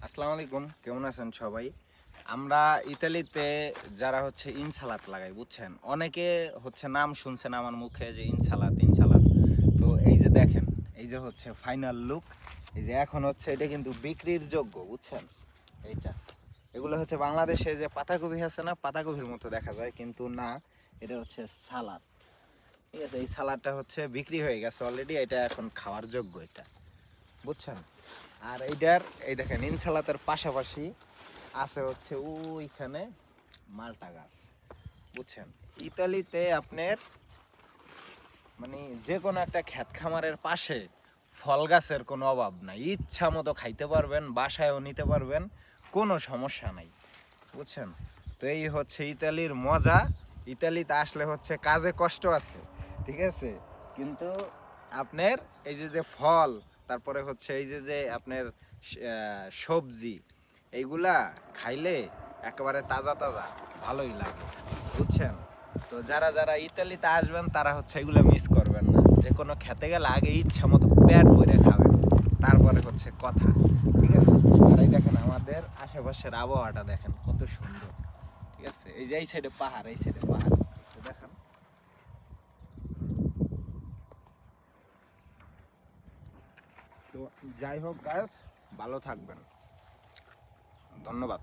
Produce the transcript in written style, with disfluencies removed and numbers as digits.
আসসালামু আলাইকুম, কেমন আছেন সবাই? আমরা ইতালিতে যারা হচ্ছে ইনসালাত লাগাই, বুঝছেন? অনেকে হচ্ছে নাম শুনছেন আমার মুখে যে ইনসালাত ইনসালাত। তো এই যে দেখেন, এই যে হচ্ছে ফাইনাল লুক। এই যে এখন হচ্ছে এটা কিন্তু বিক্রির যোগ্য, বুঝছেন? এইটা এগুলো হচ্ছে বাংলাদেশে যে পাতাকপি আছে না, পাতাকপির মতো দেখা যায়, কিন্তু না, এটা হচ্ছে সালাদ। ঠিক আছে, এই সালাদটা হচ্ছে বিক্রি হয়ে গেছে অলরেডি, এটা এখন খাওয়ার যোগ্য এটা, বুঝছেন? আর এইটার এই দেখেন ইনসালাতের পাশাপাশি আছে হচ্ছে ওইখানে মালটা গাছ, বুঝছেন? ইতালিতে আপনার মানে যে কোনো একটা ক্ষেত খামারের পাশে ফল গাছের কোনো অভাব নাই, ইচ্ছা মতো খাইতে পারবেন, বাসায়ও নিতে পারবেন, কোনো সমস্যা নাই, বুঝছেন? তো এই হচ্ছে ইতালির মজা। ইতালিতে আসলে হচ্ছে কাজে কষ্ট আছে, ঠিক আছে, কিন্তু আপনার এই যে যে ফল, তারপরে হচ্ছে এই যে যে আপনার সবজি, এইগুলা খাইলে একেবারে তাজা তাজা ভালোই লাগে, বুঝছেন? তো যারা যারা ইতালিতে আসবেন তারা হচ্ছে এগুলো মিস করবেন না। যে কোনো খেতে গেলে আগে ইচ্ছা মতো পেট ভরে খাবেন, তারপরে হচ্ছে কথা, ঠিক আছে? আর এই দেখেন আমাদের আশেপাশের আবহাওয়াটা দেখেন কত সুন্দর, ঠিক আছে? এই যে এই সাইডে পাহাড়, এই সাইডে পাহাড়, তো দেখেন। তো যাই হোক গাছ, ভালো থাকবেন, ধন্যবাদ।